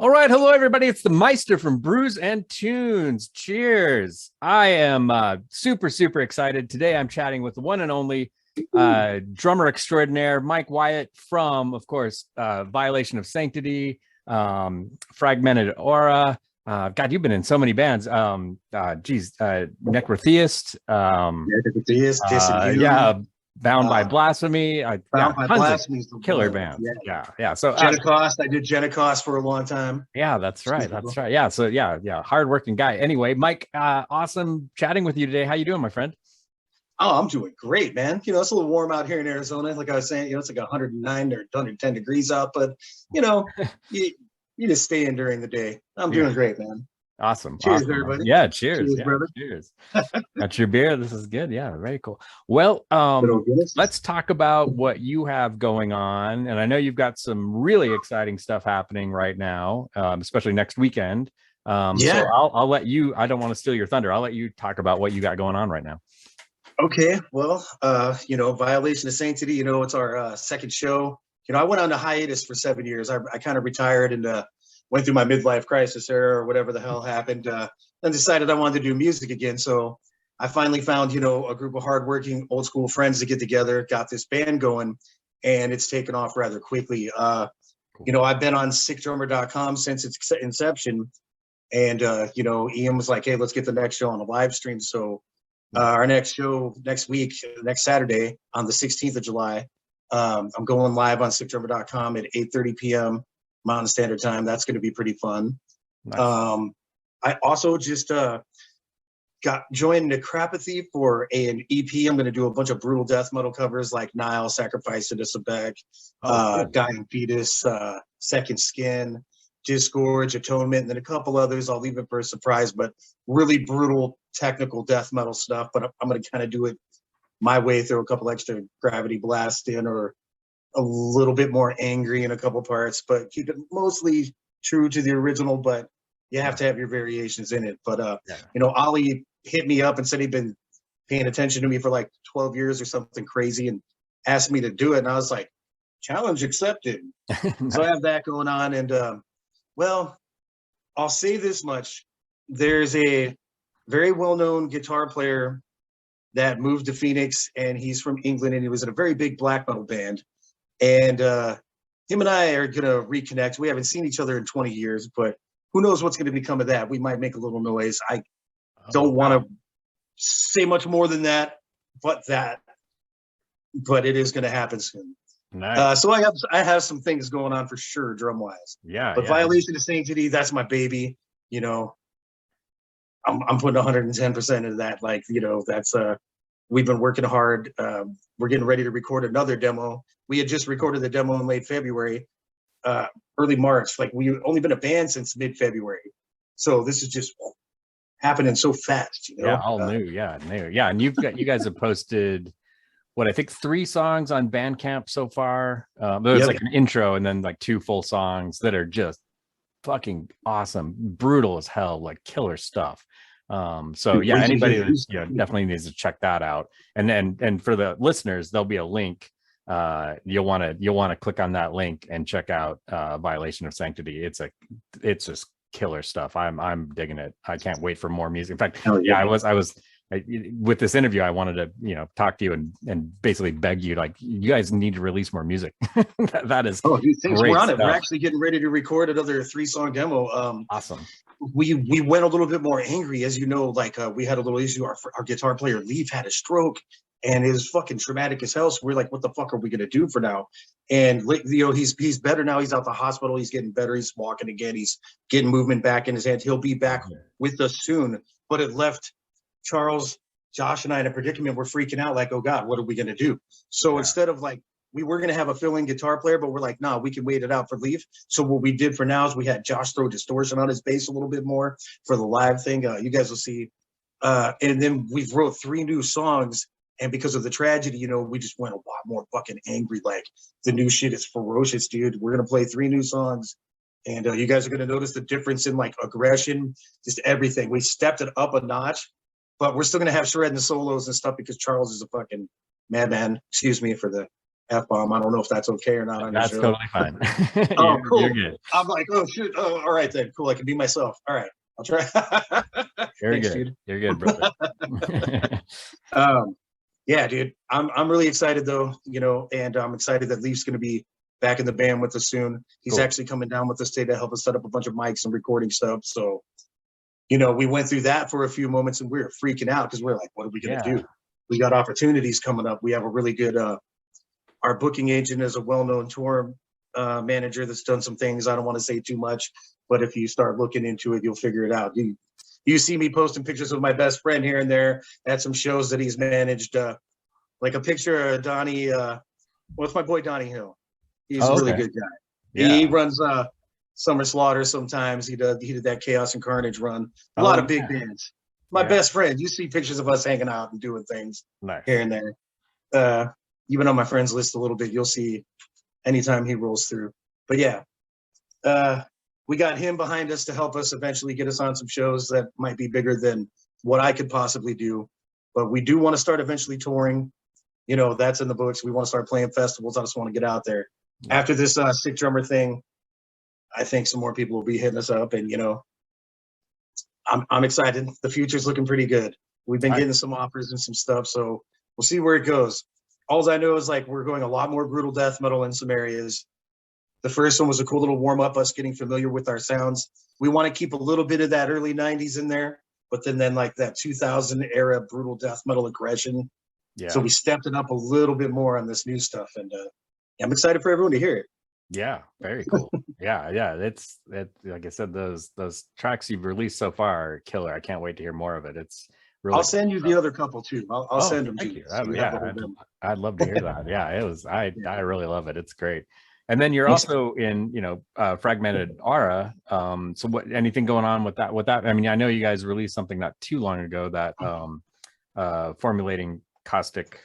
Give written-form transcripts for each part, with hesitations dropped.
All right, hello everybody. It's the Meister from Brews and Tunes. Cheers! I am super excited today. I'm chatting with the one and only drummer extraordinaire, Mike Wyatt from, of course, Violation of Sanctity, Fragmented Aura. God, you've been in so many bands. Necrotheist. Necrotheist, Kissing You. Yeah, Bound by Blasphemy. Bound by Blasphemy is the killer one. bands. Yeah. So Genecost, I did Genecost for a long time. Yeah, that's right. Yeah. So yeah. Hardworking guy. Anyway, Mike, awesome chatting with you today. How you doing, my friend? Oh, I'm doing great, man. It's a little warm out here in Arizona. Like I was saying, it's like 109 or 110 degrees out, but you just stay in during the day. I'm doing great, man. Awesome. Cheers, everybody. Yeah, cheers. Brother. Cheers. Got your beer. This is good. Yeah, very cool. Well, let's talk about what you have going on. And I know you've got some really exciting stuff happening right now, especially next weekend. So I'll let you, I don't want to steal your thunder. I'll let you talk about what you got going on right now. Okay. Well, Violation of Sanctity, it's our second show. I went on a hiatus for 7 years. I kind of retired and went through my midlife crisis era or whatever the hell happened, and decided I wanted to do music again. So I finally found, a group of hardworking old school friends to get together, got this band going, and it's taken off rather quickly. I've been on sickdrummer.com since its inception. And, Ian was like, hey, let's get the next show on a live stream. So our next show next week, next Saturday on the 16th of July, I'm going live on sickdrummer.com at 8:30 p.m. Mountain Standard Time. That's going to be pretty fun. Nice. I also just got joined Necropathy for an EP. I'm going to do a bunch of brutal death metal covers like Nile, Sacrifice to Disabek, Dying Fetus, Second Skin, Disgorge, Atonement, and then a couple others. I'll leave it for a surprise, but really brutal technical death metal stuff. But I'm going to kind of do it my way, throw a couple extra Gravity Blast in, or a little bit more angry in a couple parts, but keep it mostly true to the original, but you have to have your variations in it. But Ollie hit me up and said he'd been paying attention to me for like 12 years or something crazy and asked me to do it. And I was like, challenge accepted. Nice. So I have that going on. And I'll say this much. There's a very well-known guitar player that moved to Phoenix, and he's from England, and he was in a very big black metal band. And him and I are going to reconnect. We haven't seen each other in 20 years, but who knows what's going to become of that. We might make a little noise. I don't want to say much more than that, but it is going to happen soon. Nice. So I have some things going on for sure, drum wise. Yeah. But Violation of Sanctity, that's my baby. I'm putting 110% into that. Like, that's we've been working hard. We're getting ready to record another demo. We had just recorded the demo in late February, early March. Like, we've only been a band since mid-February. So this is just happening so fast, Yeah, all new. Yeah. And you guys have posted, I think 3 songs on Bandcamp so far. There's like an intro and then like 2 full songs that are just fucking awesome, brutal as hell, like killer stuff. So yeah, anybody that definitely needs to check that out. And for the listeners, there'll be a link. You'll want to click on that link and check out Violation of Sanctity. It's just killer stuff. I'm digging it. I can't wait for more music. In fact, with this interview, I wanted to talk to you and basically beg you, like, you guys need to release more music. that is thanks. We're on it. We're actually getting ready to record another 3-song demo. Awesome. We went a little bit more angry, as you know. Like, we had a little issue. Our guitar player Leaf had a stroke, and it was fucking traumatic as hell. So we're like, what the fuck are we gonna do for now? And he's better now. He's out the hospital. He's getting better. He's walking again. He's getting movement back in his head. He'll be back with us soon. But it left Charles, Josh, and I in a predicament. We're freaking out, like, oh God, what are we gonna do? So instead of, like, we were gonna have a fill-in guitar player, but we're like, nah, we can wait it out for Leaf. So what we did for now is we had Josh throw distortion on his bass a little bit more for the live thing. You guys will see. And then we've wrote 3 new songs. And because of the tragedy, we just went a lot more fucking angry. Like, the new shit is ferocious, dude. We're gonna play 3 new songs. And you guys are gonna notice the difference in, like, aggression, just everything. We stepped it up a notch. But we're still going to have shred and solos and stuff because Charles is a fucking madman. Excuse me for the F-bomb. I don't know if that's okay or not on your That's show. totally fine. Oh, cool. You're good. I'm like, oh shoot. Oh, all right then. Cool. I can be myself. All right. I'll try. You're Thanks, good. dude. You're good, brother. Yeah, dude. I'm really excited though, you know, and I'm excited that Leaf's gonna be back in the band with us soon. He's Cool. actually coming down with us today to help us set up a bunch of mics and recording stuff. So, you know, we went through that for a few moments and we were freaking out because we were like, what are we gonna do? We got opportunities coming up. We have a really good our booking agent is a well-known tour manager that's done some things. I don't want to say too much, but if you start looking into it, you'll figure it out. You see me posting pictures of my best friend here and there at some shows that he's managed, like a picture of Donnie. What's my boy Donnie Hill? He's a really good guy. Yeah. He runs Summer Slaughter sometimes. He did that Chaos and Carnage run. A lot of big bands. My best friend. You see pictures of us hanging out and doing things here and there. Even on my friends list a little bit, you'll see anytime he rolls through. But yeah, we got him behind us to help us eventually get us on some shows that might be bigger than what I could possibly do. But we do want to start eventually touring. You know, that's in the books. We want to start playing festivals. I just want to get out there. After this sick drummer thing, I think some more people will be hitting us up, and you know, I'm excited. The future's looking pretty good. We've been getting some offers and some stuff, so we'll see where it goes. All I know is like we're going a lot more brutal death metal in some areas. The first one was a cool little warm up, us getting familiar with our sounds. We want to keep a little bit of that early 90s in there, but then like that 2000 era brutal death metal aggression. Yeah. So we stepped it up a little bit more on this new stuff, and I'm excited for everyone to hear it. Yeah, very cool. yeah. It's like I said, those tracks you've released so far are killer. I can't wait to hear more of it. It's really I'll send you the other couple too. I'll send them to you. I'd love to hear that. Yeah, it was. I really love it. It's great. And then you're also in, you know, Fragmented Aura. So what? Anything going on with that? I mean, I know you guys released something not too long ago that formulating caustic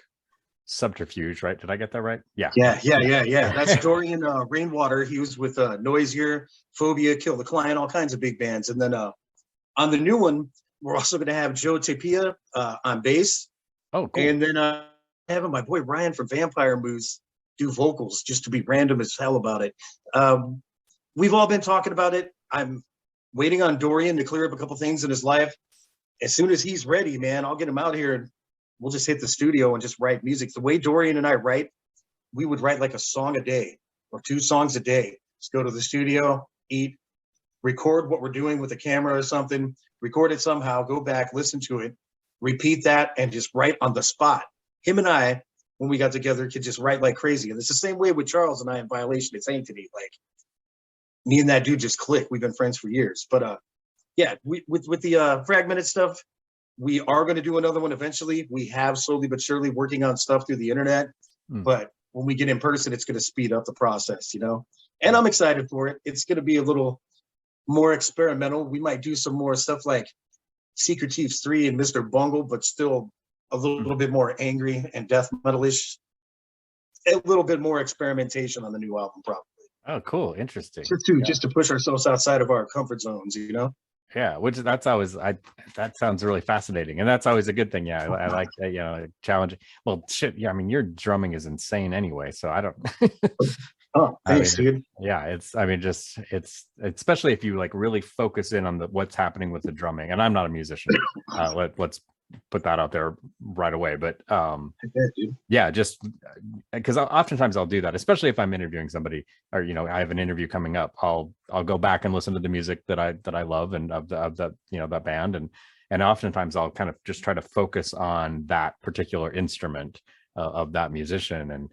subterfuge, right? Did I get that right? Yeah. That's Dorian Rainwater. He was with Noisier, Phobia, Kill the Client, all kinds of big bands. And then on the new one, we're also going to have Joe Tapia on bass. Oh, cool. And then having my boy Ryan from Vampire Moose do vocals, just to be random as hell about it. We've all been talking about it. I'm waiting on Dorian to clear up a couple things in his life. As soon as he's ready, man, I'll get him out here and we'll just hit the studio and just write music. The way Dorian and I write, we would write like a song a day or 2 songs a day. Just go to the studio, eat, record what we're doing with a camera or something, record it somehow, go back, listen to it, repeat that, and just write on the spot. Him and I, when we got together, could just write like crazy. And it's the same way with Charles and I in Violation at Sanctity. Like, me and that dude just click. We've been friends for years. But yeah, with the fragmented stuff, we are going to do another one eventually. We have slowly but surely working on stuff through the internet. But when we get in person, it's going to speed up the process, you know? And I'm excited for it. It's going to be a little more experimental. We might do some more stuff like Secret Chiefs 3 and Mr. Bungle, but still a little bit more angry and death metal-ish. A little bit more experimentation on the new album, probably. Oh, cool. Interesting. Just to push ourselves outside of our comfort zones, you know? Yeah, which that's always that sounds really fascinating, and that's always a good thing. Yeah, I like that, you know, challenging. Well, shit, yeah. I mean, your drumming is insane anyway, so I don't. Oh, thanks, dude. Yeah, it's especially if you like really focus in on what's happening with the drumming. And I'm not a musician. Let's put that out there right away. But yeah, just because oftentimes I'll do that, especially if I'm interviewing somebody, or you know, I have an interview coming up. I'll go back and listen to the music that I love and of the you know, that band, and oftentimes I'll kind of just try to focus on that particular instrument of that musician. And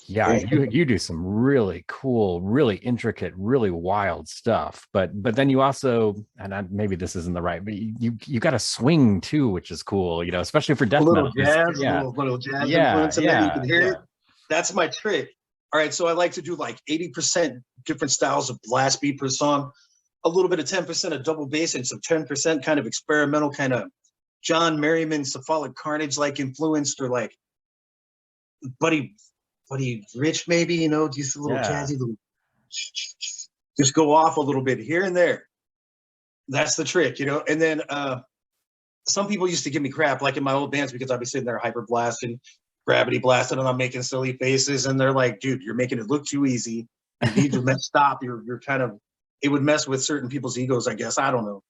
yeah, you do some really cool, really intricate, really wild stuff. But then you also, and maybe this isn't the right, but you got a swing too, which is cool, you know, especially for death metal. Jazz, little jazz influence, and then you can hear it. That's my trick. All right, so I like to do like 80% different styles of blast beat per song, a little bit of 10% of double bass, and some 10% kind of experimental, kind of John Merriman, Cephalic Carnage like influenced, or like Buddy Rich, maybe, you know, just a little jazzy, little, just go off a little bit here and there. That's the trick, you know. And then some people used to give me crap, like in my old bands, because I'd be sitting there hyper blasting. gravity blasted and I'm making silly faces. And they're like, dude, you're making it look too easy. You need to stop. You're kind of, it would mess with certain people's egos, I guess. I don't know.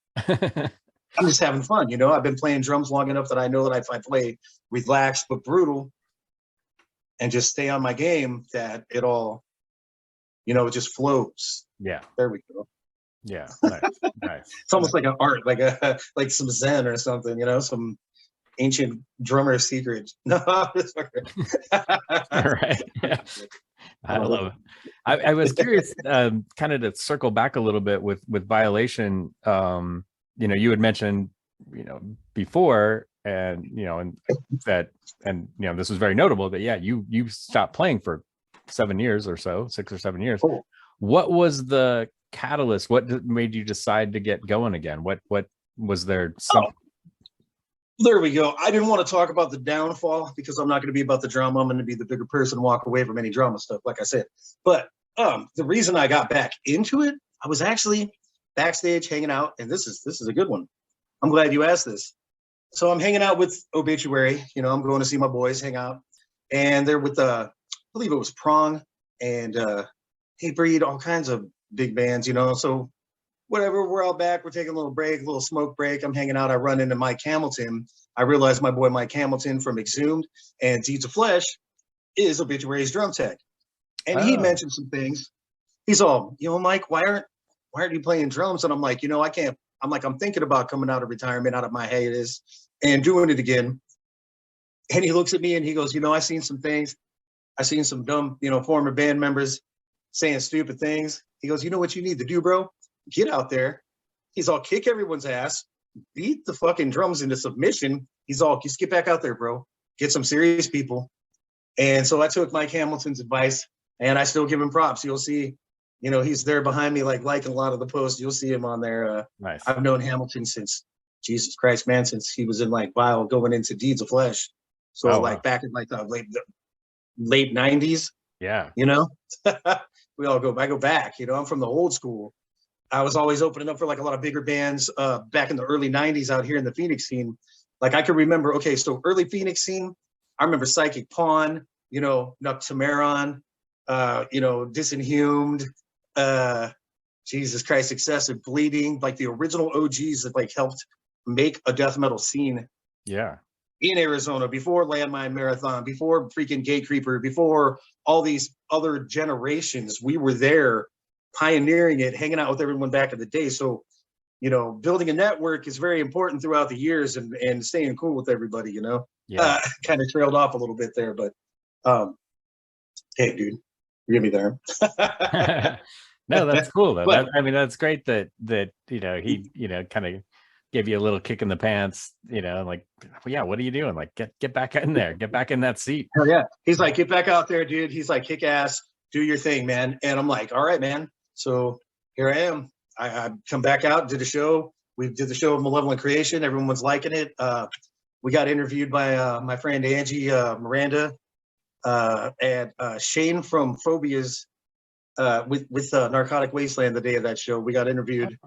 I'm just having fun, you know. I've been playing drums long enough that I know that if I play relaxed but brutal and just stay on my game, that it all, you know, it just flows. Yeah. There we go. Yeah. Nice. Nice. It's almost like an art, like some Zen or something, you know, some ancient drummer secret. No, it's okay. All right. Yeah. I love it. I was curious, kind of to circle back a little bit with Violation. You know, you had mentioned, you know, before, and you know, and that, and you know, this was very notable that yeah, you stopped playing for 7 years or so, 6 or 7 years. Oh. What was the catalyst? What made you decide to get going again? What was there? Something? There we go. I didn't want to talk about the downfall because I'm not going to be about the drama. I'm going to be the bigger person, walk away from any drama stuff, like I said. But the reason I got back into it, I was actually backstage hanging out, and this is a good one. I'm glad you asked this. So I'm hanging out with Obituary. You know, I'm going to see my boys hang out, and they're with I believe it was Prong and Hatebreed, all kinds of big bands. You know, so whatever, we're out back, we're taking a little break, a little smoke break. I'm hanging out. I run into Mike Hamilton. I realize my boy Mike Hamilton from Exhumed and Deeds of Flesh is Obituary's drum tech. And he mentioned some things. He's all, you know, Mike, why aren't you playing drums? And I'm like, you know, I can't. I'm like, I'm thinking about coming out of retirement, out of my hiatus, and doing it again. And he looks at me and he goes, you know, I've seen some things. I've seen some dumb, you know, former band members saying stupid things. He goes, you know what you need to do, bro? Get out there. He's all, kick everyone's ass, beat the fucking drums into submission. He's all, just get back out there, bro. Get some serious people. And so I took Mike Hamilton's advice, and I still give him props. You'll see, you know, he's there behind me, like liking a lot of the posts. You'll see him on there. Nice. I've known Hamilton since, Jesus Christ, man, since he was in like Vile going into Deeds of Flesh. So like back in like the late 90s. Yeah. You know, I go back, you know, I'm from the old school. I was always opening up for like a lot of bigger bands back in the early 90s out here in the Phoenix scene. Like I can remember, okay, so early Phoenix scene, I remember Psychic Pawn, you know, Noctamaron, you know, Disinhumed, Jesus Christ, Excessive Bleeding, like the original OGs that like helped make a death metal scene. Yeah. In Arizona, before Landmine Marathon, before freaking Gate Creeper, before all these other generations, we were there pioneering it, hanging out with everyone back in the day. So, you know, building a network is very important throughout the years, and staying cool with everybody, you know. Yeah. Kind of trailed off a little bit there, but hey, dude, forgive me there. No, that's cool though. I mean, that's great that you know, he, you know, kind of gave you a little kick in the pants, you know, like, well, yeah, what are you doing? Like, get back in there, get back in that seat. Hell yeah. He's like, get back out there, dude. He's like, kick ass, do your thing, man. And I'm like, all right, man. So here I am. I come back out, did a show. We did the show of Malevolent Creation. Everyone was liking it. We got interviewed by my friend Angie Miranda and Shane from Phobia's with Narcotic Wasteland the day of that show. We got interviewed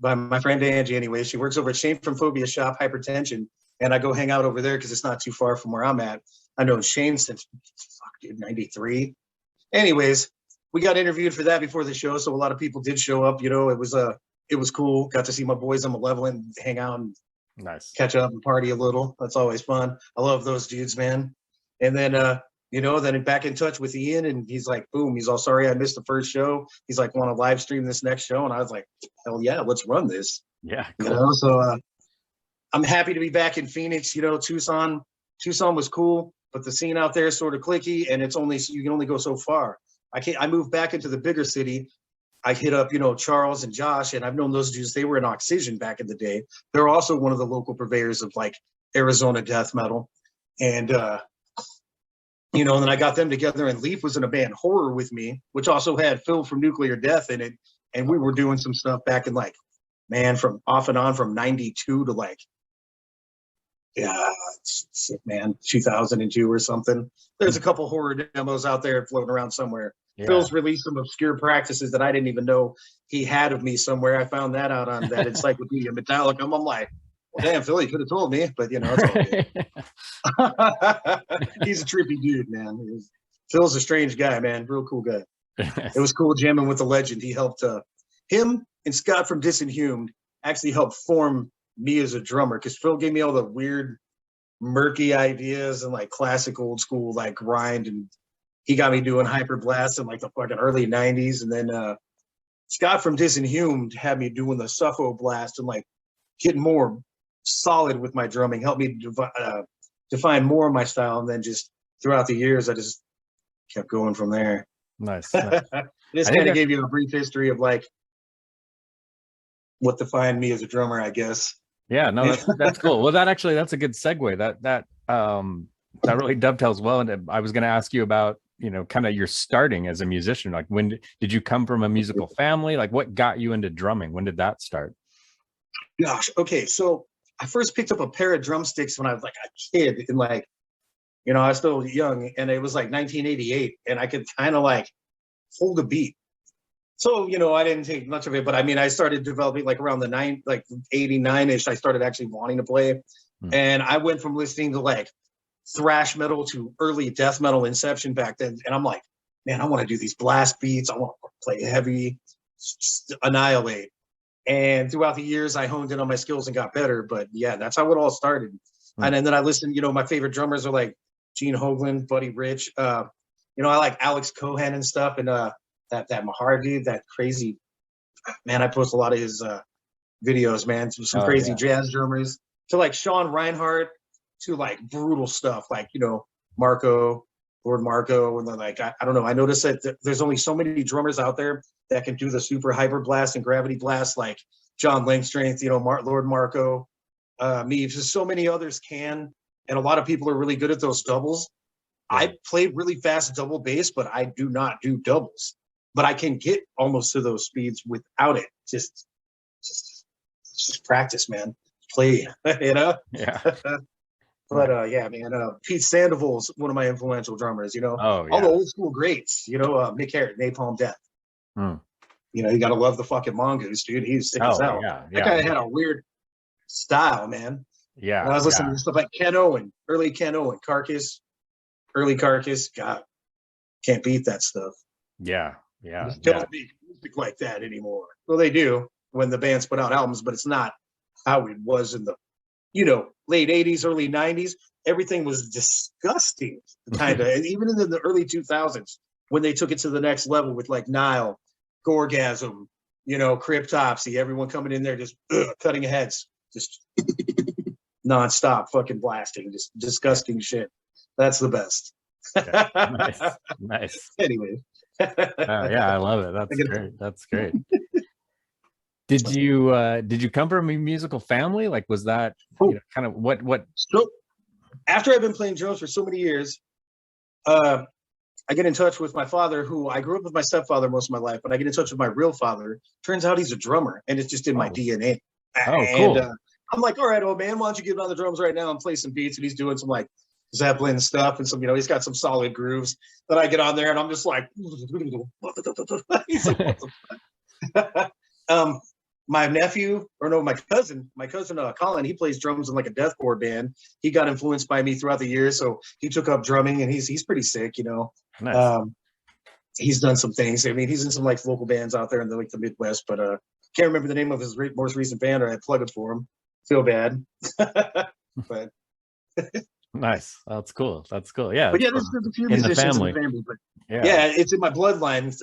by my friend Angie anyway. She works over at Shane from Phobia's shop, Hypertension, and I go hang out over there because it's not too far from where I'm at. I know Shane since, 93. Anyways, we got interviewed for that before the show, so a lot of people did show up. You know, it was cool. Got to see my boys on Malevolent, hang out and catch up and party a little. That's always fun. I love those dudes, man. And then you know, then back in touch with Ian, and he's like, boom, he's all, sorry I missed the first show. He's like, want to live stream this next show? And I was like, hell yeah, let's run this. Yeah, cool. You know, so I'm happy to be back in Phoenix. You know, Tucson was cool, but the scene out there is sort of cliquey, and you can only go so far. I moved back into the bigger city. I hit up, you know, Charles and Josh, and I've known those dudes. They were in Oxygen back in the day. They're also one of the local purveyors of like Arizona death metal. And, you know, and then I got them together, and Leaf was in a band Horror with me, which also had Phil from Nuclear Death in it. And we were doing some stuff back in like, man, from off and on from 92 to like, yeah, shit, man, 2002 or something. There's a couple horror demos out there floating around somewhere. Yeah. Phil's released some obscure practices that I didn't even know he had of me somewhere. I found that out on that Encyclopedia Metallicum. I'm like, Well, damn, Philly could have told me, but you know, it's all good. He's a trippy dude, man. Phil's a strange guy, man. Real cool guy. It was cool jamming with the legend. He helped him and Scott from Disinhumed actually helped form me as a drummer, because Phil gave me all the weird, murky ideas and like classic old school like grind, and he got me doing hyper blast in like the fucking early 90s. And then Scott from Disinhumed had me doing the Suffo blast and like getting more solid with my drumming, helped me define more of my style. And then just throughout the years, I just kept going from there. Nice. This kind of gave you a brief history of like what defined me as a drummer, I guess. Yeah, no, that's cool. Well, that's a good segue. That really dovetails well. And I was going to ask you about, you know, kind of your starting as a musician. Like, when did you come from a musical family? Like, what got you into drumming? When did that start? Gosh, okay, so I first picked up a pair of drumsticks when I was like a kid, and like, you know, I was still young, and it was like 1988, and I could kind of like hold a beat. So, you know, I didn't take much of it, but I mean, I started developing like around the 89-ish, I started actually wanting to play. And I went from listening to like thrash metal to early death metal inception back then. And I'm like, man, I want to do these blast beats. I want to play heavy, just annihilate. And throughout the years, I honed in on my skills and got better. But yeah, that's how it all started. And then I listened, you know, my favorite drummers are like Gene Hoglan, Buddy Rich. You know, I like Alex Cohen and stuff. And that Mahar dude, that crazy, man, I post a lot of his videos, man. Some crazy jazz drummers, to like Sean Reinhardt, to like brutal stuff, like, you know, Lord Marco. And then like, I don't know, I noticed that there's only so many drummers out there that can do the super hyper blast and gravity blast, like John Langstrength, you know, Lord Marco, me. Just so many others can. And a lot of people are really good at those doubles. I play really fast double bass, but I do not do doubles. But I can get almost to those speeds without it. Just practice, man. Play, you know? Yeah. But yeah, man, Pete Sandoval's one of my influential drummers, you know? Oh, yeah. All the old school greats, you know, Mick Herrick, Napalm Death. You know, you got to love the fucking Mongoose, dude. He was sick as hell. Yeah, that guy had a weird style, man. Yeah. And I was listening to stuff like Ken Owen, early Ken Owen, early Carcass. God, can't beat that stuff. Yeah. Don't make music like that anymore. Well, they do when the bands put out albums, but it's not how it was in the, you know, late 80s, early 90s. Everything was disgusting, kind of. And even in the early 2000s, when they took it to the next level with like Nile, Gorgasm, you know, Cryptopsy, everyone coming in there just cutting heads, just nonstop fucking blasting, just disgusting shit. That's the best. Nice. Anyway. Yeah, I love it. That's great. Did you come from a musical family? Like, was that, you know, kind of what? So after I've been playing drums for so many years, I get in touch with my father, who I grew up with my stepfather most of my life, but I get in touch with my real father. Turns out he's a drummer, and it's just in my DNA. Oh, cool. And I'm like, all right, old man, why don't you get on the drums right now and play some beats? And he's doing some like Zeppelin stuff and some, you know, he's got some solid grooves. Then I get on there and I'm just like, he's like, what the fuck? My cousin Colin, he plays drums in like a deathcore band. He got influenced by me throughout the years, so he took up drumming, and he's pretty sick, you know. Nice. He's done some things. I mean, he's in some like local bands out there in the Midwest, but can't remember the name of his most recent band, or I'd plug it for him. Feel bad. But nice. That's cool. Yeah. But yeah, there's a few musicians in the family, but yeah, it's in my bloodline.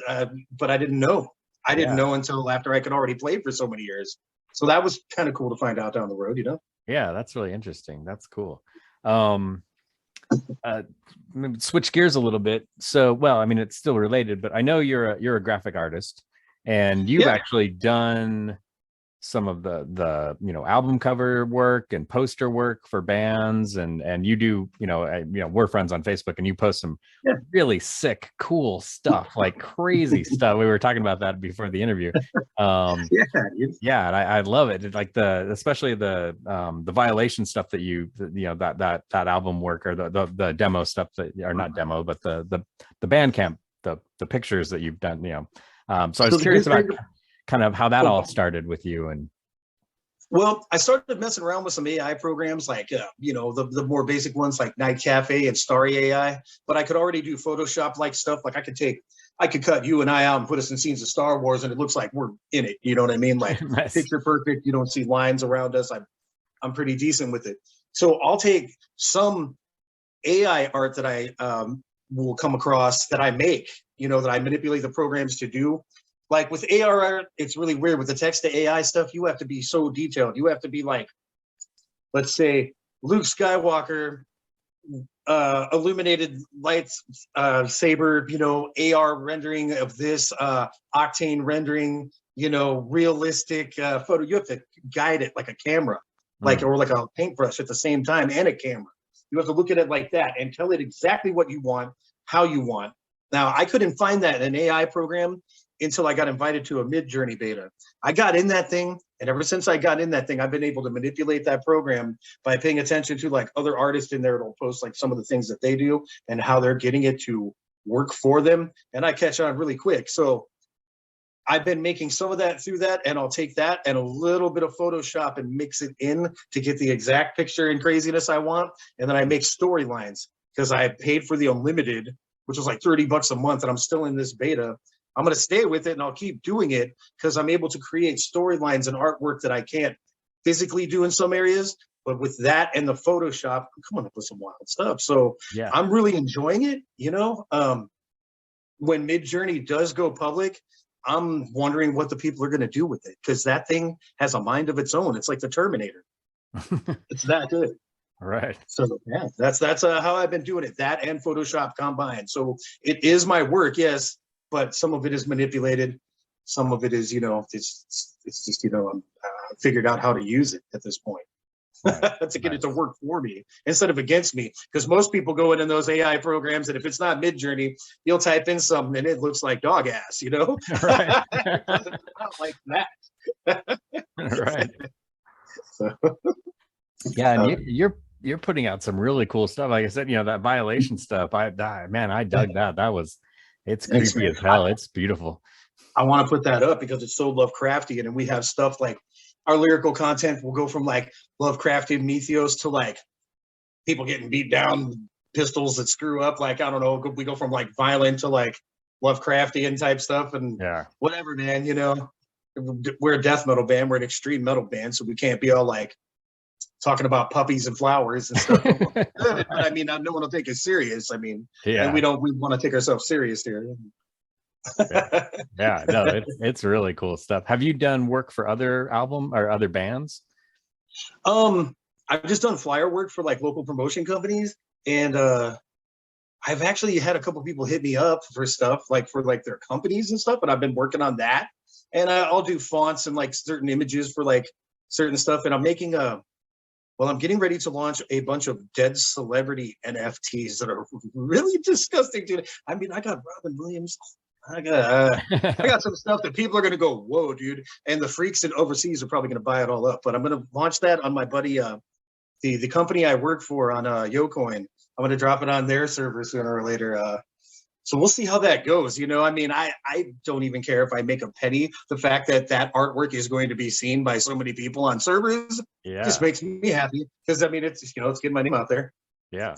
But I didn't know. I didn't know until after I could already play for so many years. So that was kind of cool to find out down the road, you know? Yeah, that's really interesting. That's cool. Switch gears a little bit. So, well, I mean, it's still related, but I know you're a graphic artist, and you've actually done some of the you know, album cover work and poster work for bands, and you do, you know, we're friends on Facebook, and you post some really sick, cool stuff, like crazy stuff. We were talking about that before the interview. And I love it. Like especially the Violation stuff that you know, that album work, or the demo stuff that are not demo, but the Bandcamp, the pictures that you've done, you know. So I was curious about kind of how that all started with you. And Well, I started messing around with some AI programs like, the more basic ones like Night Cafe and Starry AI, but I could already do Photoshop like stuff. Like I could cut you and I out and put us in scenes of Star Wars and it looks like we're in it. You know what I mean? Like Nice. picture perfect. You don't see lines around us. I'm pretty decent with it. So I'll take some AI art that I will come across that I make, that I manipulate the programs to do. Like with AR art, it's really weird. With the text to AI stuff, you have to be so detailed. You have to be like, let's say, Luke Skywalker, illuminated lights, saber, AR rendering of this, octane rendering, realistic photo. You have to guide it like a camera, or like a paintbrush at the same time, and a camera. You have to look at it like that and tell it exactly what you want, how you want. Now, I couldn't find that in an AI program until I got invited to a Mid-Journey beta. I got in that thing, and ever since I got in that thing, I've been able to manipulate that program by paying attention to like other artists in there. It'll post like some of the things that they do and how they're getting it to work for them. And I catch on really quick. So I've been making some of that through that, and I'll take that and a little bit of Photoshop and mix it in to get the exact picture and craziness I want. And then I make storylines because I paid for the unlimited, which was like $30 a month, and I'm still in this beta. I'm going to stay with it and I'll keep doing it because I'm able to create storylines and artwork that I can't physically do in some areas. But with that and the Photoshop, I'm coming up with some wild stuff. So yeah, I'm really enjoying it. When Mid-Journey does go public, I'm wondering what the people are going to do with it, because that thing has a mind of its own. It's like the Terminator. It's that good. Right. So yeah, that's how I've been doing it. That and Photoshop combined. So it is my work, yes, but some of it is manipulated. Some of it is, it's just, I'm figured out how to use it at this point. Right. To get it to work for me instead of against me. Because most people go in those AI programs, and if it's not Mid-Journey, you'll type in something and it looks like dog ass, Right. Not like that. Right. So. Yeah, and you're putting out some really cool stuff. Like I said, that violation stuff. I dug that. It's creepy as hell. It's beautiful. I want to put that up because it's so Lovecraftian, and we have stuff like our lyrical content will go from like Lovecraftian mythos to like people getting beat down, pistols that screw up. Like, I don't know, we go from like violent to like Lovecraftian type stuff and whatever, man, we're a death metal band. We're an extreme metal band. So we can't be all like talking about puppies and flowers and stuff. But I mean, no one will take us serious. I mean, and we want to take ourselves serious here. Yeah, no, it's really cool stuff. Have you done work for other album or other bands? I've just done flyer work for like local promotion companies, and I've actually had a couple people hit me up for stuff like for like their companies and stuff, and I've been working on that. And I'll do fonts and like certain images for like certain stuff, and I'm making I'm getting ready to launch a bunch of dead celebrity NFTs that are really disgusting, dude. I mean, I got Robin Williams. I got some stuff that people are going to go, whoa, dude. And the freaks in overseas are probably going to buy it all up. But I'm going to launch that on my buddy, the company I work for on YoCoin. I'm going to drop it on their server sooner or later. So we'll see how that goes. I mean, I don't even care if I make a penny. The fact that artwork is going to be seen by so many people on servers just makes me happy. Because, I mean, it's, it's getting my name out there. Yeah,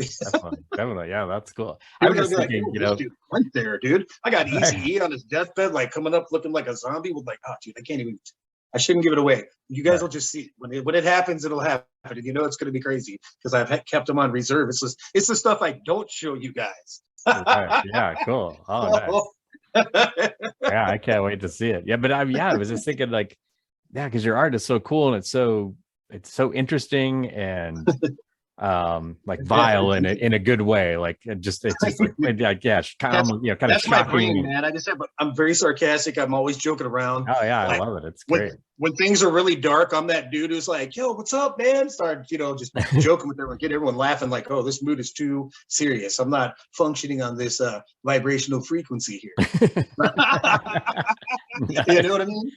definitely. Yeah, that's cool. I was just thinking, dude went there, dude. I got Easy E on his deathbed, like coming up looking like a zombie with like, oh, dude, I shouldn't give it away. You guys will just see when it happens, it'll happen. And it's going to be crazy because I've kept them on reserve. It's the stuff I don't show you guys. Right. Yeah, cool. Oh, nice. Yeah, I can't wait to see it. Yeah, but I was just thinking like, because your art is so cool and it's so interesting and like vile in a good way, like it's just like kind of shocking, brain, man. I just said, but I'm very sarcastic. I'm always joking around. Oh yeah, I love it. It's great. When things are really dark, I'm that dude who's like, yo, what's up, man? Start just joking with everyone, get everyone laughing, like, oh, this mood is too serious. I'm not functioning on this vibrational frequency here. You know what I mean?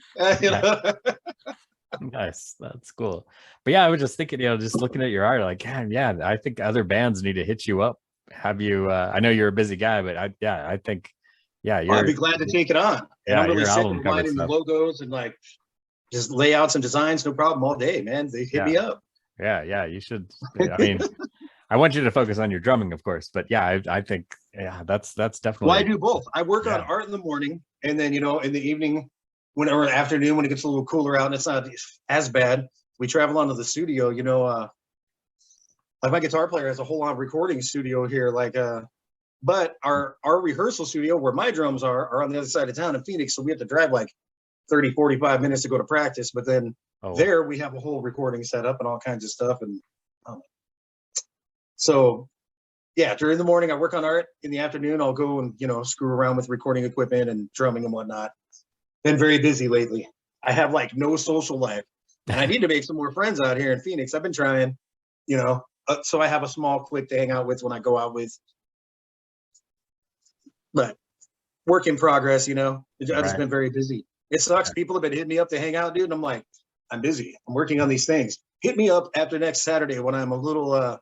Nice, that's cool. But yeah, I was just thinking, just looking at your art, like, I think other bands need to hit you up. Have you? I know you're a busy guy, but I think, I'd be glad to take it on. Yeah, I'm really your sick album of cover lining the logos and like just lay out some designs, no problem, all day, man. They hit me up. Yeah, you should. I mean, I want you to focus on your drumming, of course, but yeah, I think, yeah, that's definitely. Well, I do both. I work on art in the morning, and then, you know, in the evening, or afternoon, when it gets a little cooler out and it's not as bad, we travel onto the studio. You know, like my guitar player has a whole on recording studio here, but our rehearsal studio where my drums are on the other side of town in Phoenix, so we have to drive like 30, 45 minutes to go to practice. But then there we have a whole recording set up and all kinds of stuff. And so, yeah, during the morning I work on art. In the afternoon I'll go and, you know, screw around with recording equipment and drumming and whatnot. Been very busy lately. I have like no social life, and I need to make some more friends out here in Phoenix. I've been trying, you know, so I have a small clique to hang out with when I go out with. But work in progress, you know. I've just been very busy. It sucks. People have been hitting me up to hang out, dude. And I'm like, I'm busy. I'm working on these things. Hit me up after next Saturday when I'm a little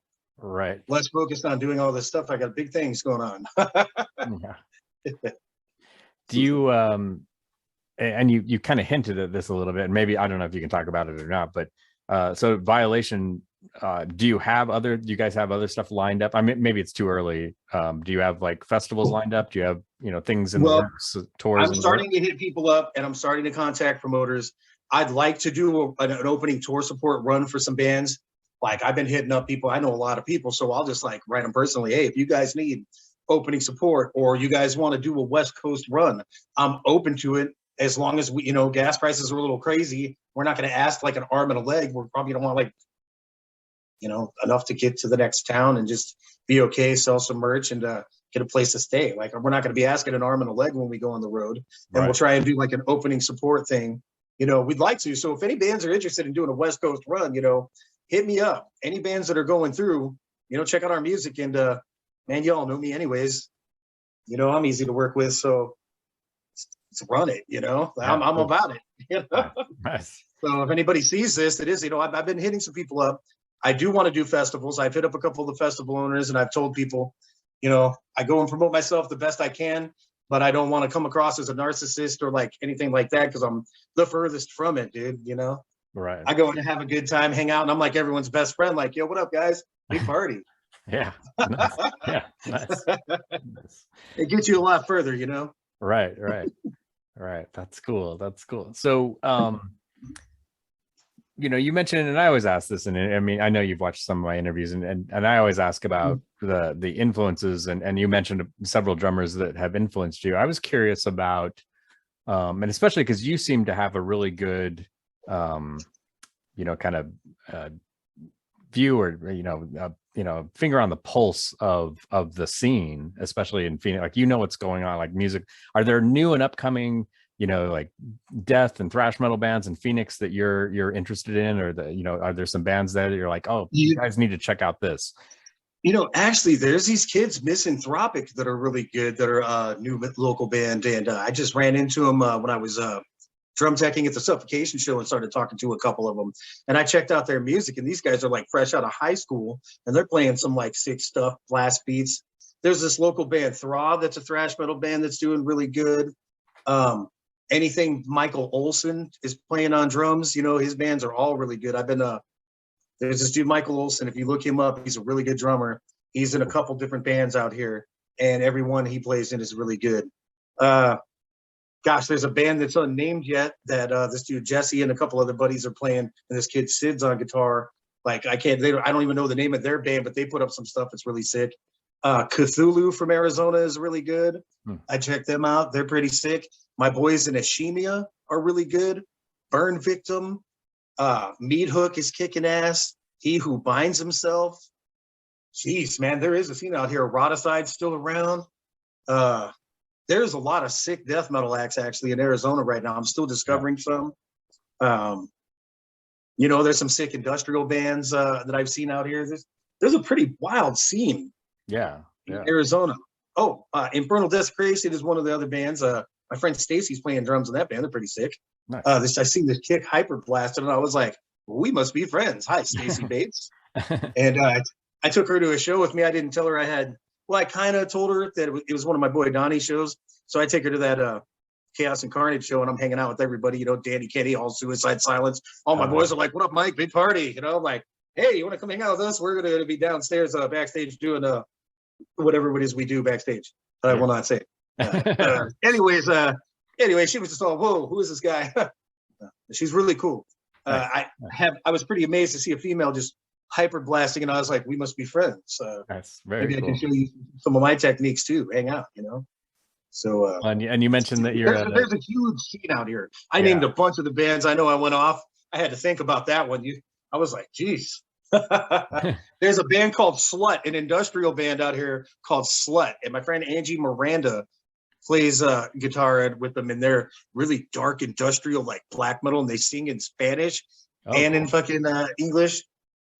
less focused on doing all this stuff. I got big things going on. Do you and you kind of hinted at this a little bit, and maybe I don't know if you can talk about it or not, but so Violation, do you guys have other stuff lined up? I mean, maybe it's too early. Do you have like festivals lined up? Do you have, you know, things in the works, tours? I'm starting to hit people up, and I'm starting to contact promoters. I'd like to do an opening tour support run for some bands. Like, I've been hitting up people. I know a lot of people, so I'll just like write them personally. Hey, if you guys need opening support, or you guys want to do a West Coast run, I'm open to it. As long as we, you know, gas prices are a little crazy, we're not going to ask like an arm and a leg. We're probably going to want like, you know, enough to get to the next town and just be okay, sell some merch, and get a place to stay. Like, we're not going to be asking an arm and a leg when we go on the road. And we'll try and do like an opening support thing. You know, we'd like to. So if any bands are interested in doing a West Coast run, you know, hit me up. Any bands that are going through, you know, check out our music. And man, y'all know me anyways. You know, I'm easy to work with. So let's run it, you know. I'm about it. You know? Nice. So if anybody sees this, it is, you know, I've been hitting some people up. I do want to do festivals. I've hit up a couple of the festival owners, and I've told people, you know, I go and promote myself the best I can, but I don't want to come across as a narcissist or like anything like that, because I'm the furthest from it, dude, you know. Right. I go and have a good time, hang out, and I'm like everyone's best friend, like, yo, what up, guys? Big party. Yeah. Nice. Yeah. Nice. It gets you a lot further, you know. Right. That's cool. So you know, you mentioned, and I always ask this, and I mean, I know you've watched some of my interviews, and I always ask about the influences, and you mentioned several drummers that have influenced you. I was curious about, and especially because you seem to have a really good, you know, kind of view, or you know, finger on the pulse of the scene, especially in Phoenix. Like, you know what's going on, like music. Are there new and upcoming, you know, like death and thrash metal bands in Phoenix that you're interested in, or you know, are there some bands that you're like, oh, you guys need to check out this? You know, actually, there's these kids, Misanthropic, that are really good, that are a new local band, and I just ran into them when I was drum teching at the Suffocation show and started talking to a couple of them, and I checked out their music, and these guys are like fresh out of high school, and they're playing some like sick stuff, blast beats. There's this local band, Throb, that's a thrash metal band that's doing really good. Anything Michael Olson is playing on drums, you know, his bands are all really good. I've been there's this dude, Michael Olson. If you look him up, he's a really good drummer. He's in a couple different bands out here, and every one he plays in is really good. Gosh, there's a band that's unnamed yet that this dude Jesse and a couple other buddies are playing, and this kid Sid's on guitar. Like, I don't even know the name of their band, but they put up some stuff that's really sick. Cthulhu from Arizona is really good. I checked them out. They're pretty sick. My boys in Ashemia are really good. Burn Victim. Meat Hook is kicking ass. He Who Binds Himself. Jeez, man, there is a scene out here. Roticide's still around. There's a lot of sick death metal acts actually in Arizona right now. I'm still discovering some. You know, there's some sick industrial bands that I've seen out here. There's a pretty wild scene. Yeah. In Arizona. Oh, Infernal Desecration is one of the other bands. My friend Stacy's playing drums in that band. They're pretty sick. Nice. I seen this kick Hyper Blasted, and I was like, well, we must be friends. Hi, Stacy Bates. And I took her to a show with me. I didn't tell her I kind of told her that it was one of my boy Donnie's shows. So I take her to that Chaos and Carnage show, and I'm hanging out with everybody, you know, Danny Kenny, all Suicide Silence. All my boys are like, what up, Mike? Big party. You know, I'm like, hey, you want to come hang out with us? We're going to be downstairs backstage doing whatever it is we do backstage. I will not say. Anyway, she was just all, whoa, who is this guy? She's really cool. I was pretty amazed to see a female just hyper blasting, and I was like, we must be friends. That's very maybe cool. I can show you some of my techniques too. Hang out, you know. So and you mentioned that there's a huge scene out here. I named a bunch of the bands. I know I went off. I had to think about that one. I was like, geez. There's a band called Slut, an industrial band out here called Slut, and my friend Angie Miranda plays guitar with them, and they're really dark industrial, like black metal, and they sing in Spanish and in fucking English.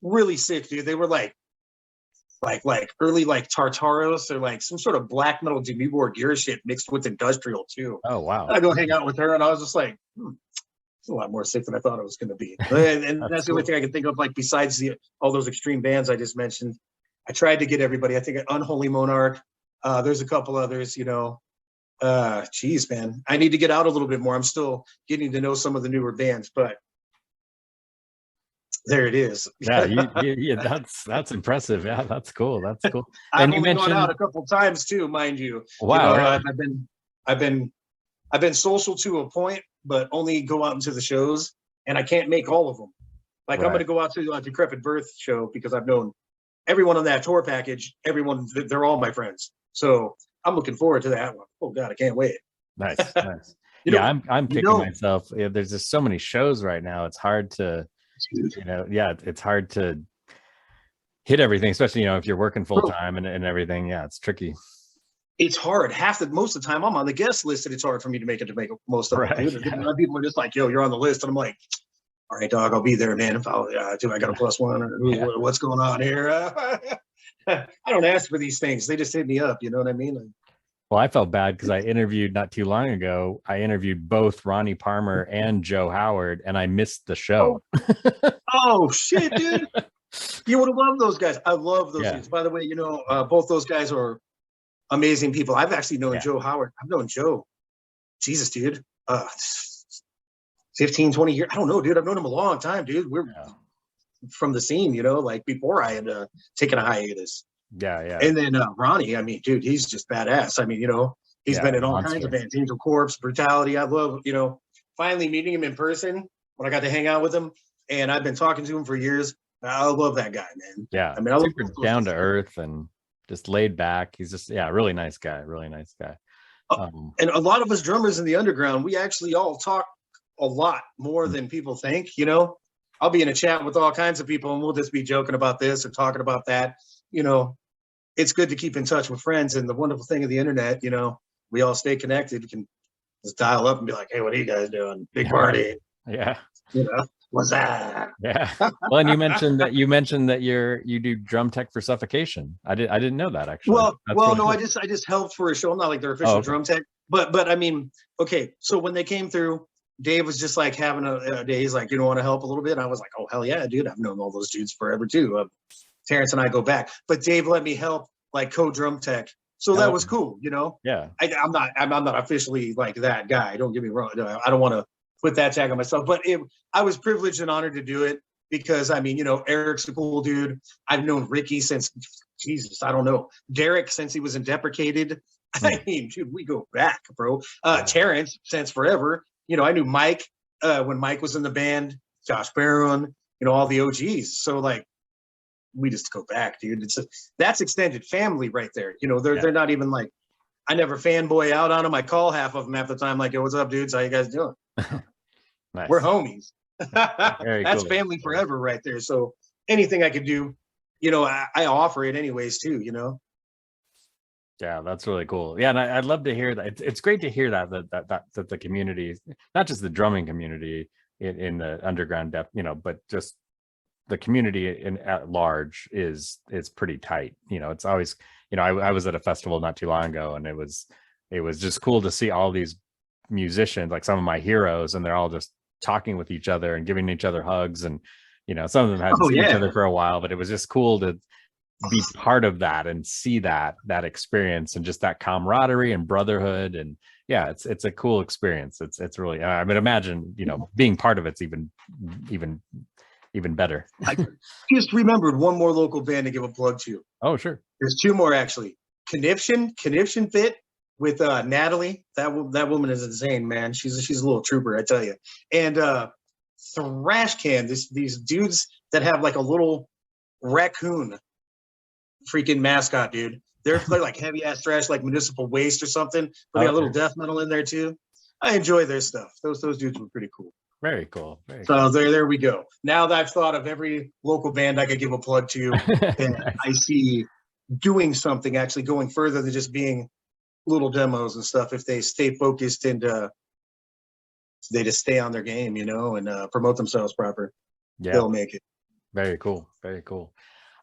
Really sick, dude. They were like early like Tartaros or like some sort of black metal Demi Moore gear shit mixed with industrial too. Oh wow! I go hang out with her, and I was just like, it's a lot more sick than I thought it was going to be. And that's the only thing I can think of. Like besides all those extreme bands I just mentioned, I tried to get everybody. I think Unholy Monarch. There's a couple others, you know. Geez, man, I need to get out a little bit more. I'm still getting to know some of the newer bands, but there it is. Yeah, that's impressive. Yeah, that's cool. That's cool. And I've only gone out a couple times too, mind you. Wow. You know, really? I've been social to a point, but only go out into the shows, and I can't make all of them. Like I'm going to go out to a Decrepit Birth show because I've known everyone on that tour package. Everyone, they're all my friends. So I'm looking forward to that one. Oh God, I can't wait. Nice. I'm kicking myself. Yeah, there's just so many shows right now. It's hard to. It's hard to hit everything, especially if you're working full time and everything. Yeah, it's tricky. It's hard. Most of the time I'm on the guest list, and it's hard for me to make most of it. Dude. Yeah. People are just like, yo, you're on the list, and I'm like, all right, dog, I'll be there, man. If I got a +1 or what's going on here? I don't ask for these things. They just hit me up. You know what I mean? Well, I felt bad because I interviewed not too long ago. I interviewed both Ronie Parmer and Joe Howard, and I missed the show. Oh shit, dude! You would have loved those guys. I love those dudes. By the way, both those guys are amazing people. I've actually known Joe Howard. I've known Joe. Jesus, dude. 15, 20 years. I don't know, dude. I've known him a long time, dude. We're from the scene, like before I had taken a hiatus. Yeah. And then Ronie, I mean, dude, he's just badass. I mean, he's been in all kinds of bands, Angel Corpse, Brutality. I love, finally meeting him in person when I got to hang out with him. And I've been talking to him for years. I love that guy, man. Yeah. I mean, I love down to earth and just laid back. He's just, really nice guy. Really nice guy. And a lot of us drummers in the underground, we actually all talk a lot more than people think, I'll be in a chat with all kinds of people and we'll just be joking about this or talking about that. It's good to keep in touch with friends, and the wonderful thing of the internet, we all stay connected. You can just dial up and be like, hey, what are you guys doing? Big party. Yeah. What's that? Yeah. Well, and you mentioned that you do drum tech for Suffocation. I didn't know that actually. Well, no, cool. I just helped for a show. I'm not like their official drum tech, but I mean, okay. So when they came through, Dave was just like having a day. He's like, you don't want to help a little bit? And I was like, oh hell yeah, dude. I've known all those dudes forever too. Terrence and I go back, but Dave let me help like co-drum tech. So that was cool, Yeah. I'm not officially like that guy. Don't get me wrong. I don't want to put that tag on myself, but I was privileged and honored to do it because I mean, Eric's a cool dude. I've known Ricky since Jesus, I don't know. Derek since he was in Deprecated. I mean, dude, we go back, bro. Terrence since forever. I knew Mike when Mike was in the band, Josh Barron, all the OGs. So like, we just go back, dude. That's extended family right there. They're not even like, I never fanboy out on them. I call half of them half the time, like, yo, what's up, dudes? How you guys doing? Nice. We're homies. That's cool. family forever right there. So anything I could do, I offer it anyways too, Yeah, that's really cool. Yeah, and I'd love to hear that. It's great to hear that the community, not just the drumming community in the underground depth, but just the community at large is pretty tight. It's always, I was at a festival not too long ago, and it was just cool to see all these musicians, like some of my heroes, and they're all just talking with each other and giving each other hugs, and some of them hadn't seen each other for a while, but it was just cool to be part of that and see that experience and just that camaraderie and brotherhood. And yeah, it's a cool experience. It's really, I would imagine, you know, being part of it's even better. I just remembered one more local band to give a plug to. Oh, sure. There's two more actually. Conniption Fit with Natalie. That woman is insane, man. She's a little trooper, I tell you. And Thrash Can, these dudes that have like a little raccoon freaking mascot, dude. They're like heavy ass thrash, like Municipal Waste or something, but they got a little death metal in there too. I enjoy their stuff. Those dudes were pretty cool. Very cool. So there we go. Now that I've thought of every local band I could give a plug to, and nice. I see doing something, actually going further than just being little demos and stuff. If they stay focused and they just stay on their game, you know, and promote themselves proper, they'll make it. Very cool. Very cool.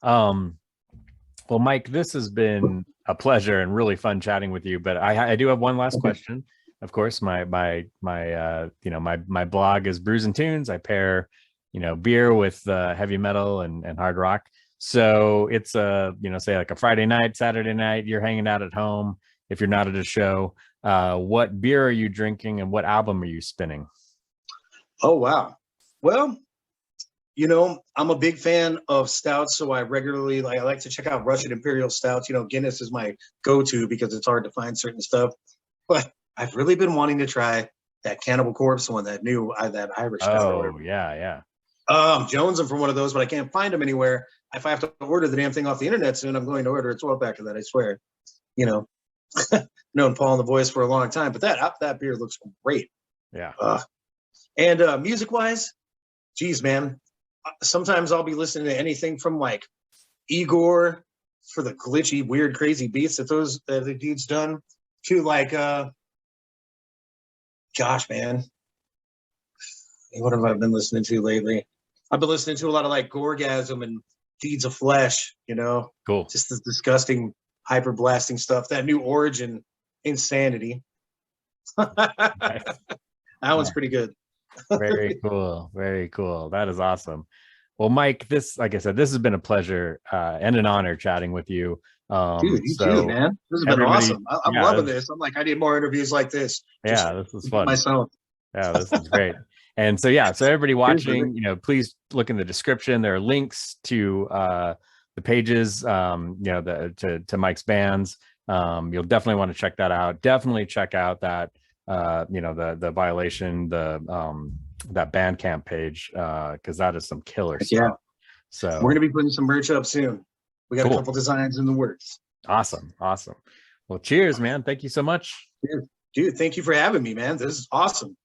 Well, Mike, this has been a pleasure and really fun chatting with you. But I do have one last question. Of course, my blog is Brews and Tunes. I pair, you know, beer with heavy metal and hard rock. So it's say like a Friday night, Saturday night, you're hanging out at home. If you're not at a show, what beer are you drinking and what album are you spinning? Oh, wow. Well, you know, I'm a big fan of stouts, so I regularly I like to check out Russian Imperial stouts. You know, Guinness is my go-to because it's hard to find certain stuff. But I've really been wanting to try that Cannibal Corpse one, that Irish stout. Oh, yeah. I'm jonesing for one of those, but I can't find them anywhere. If I have to order the damn thing off the internet soon, I'm going to order a 12-pack of that, I swear. You know, known Paul and the Voice for a long time, but that beer looks great. Yeah. And music-wise, geez, man. Sometimes I'll be listening to anything from like Igor for the glitchy, weird, crazy beats that the dude's done to like, gosh, man, what have I been listening to lately? I've been listening to a lot of like Gorgasm and Deeds of Flesh, you know, cool. Just this disgusting, hyper blasting stuff. That new Origin, Insanity. That one's pretty good. Very cool. Very cool. That is awesome. Well, Mike, like I said, this has been a pleasure and an honor chatting with you. Dude, you too, man. This has been awesome. I'm loving this. I'm like, I need more interviews like this. Yeah, this is fun. Myself. Yeah, this is great. And so, so everybody watching, you know, please look in the description. There are links to the pages, to Mike's bands. You'll definitely want to check that out. Definitely check out that the Violation, that Bandcamp page, because that is some killer stuff. Yeah. So we're gonna be putting some merch up soon. We got a couple designs in the works. Awesome. Well, cheers, man. Thank you so much. Dude, thank you for having me, man. This is awesome.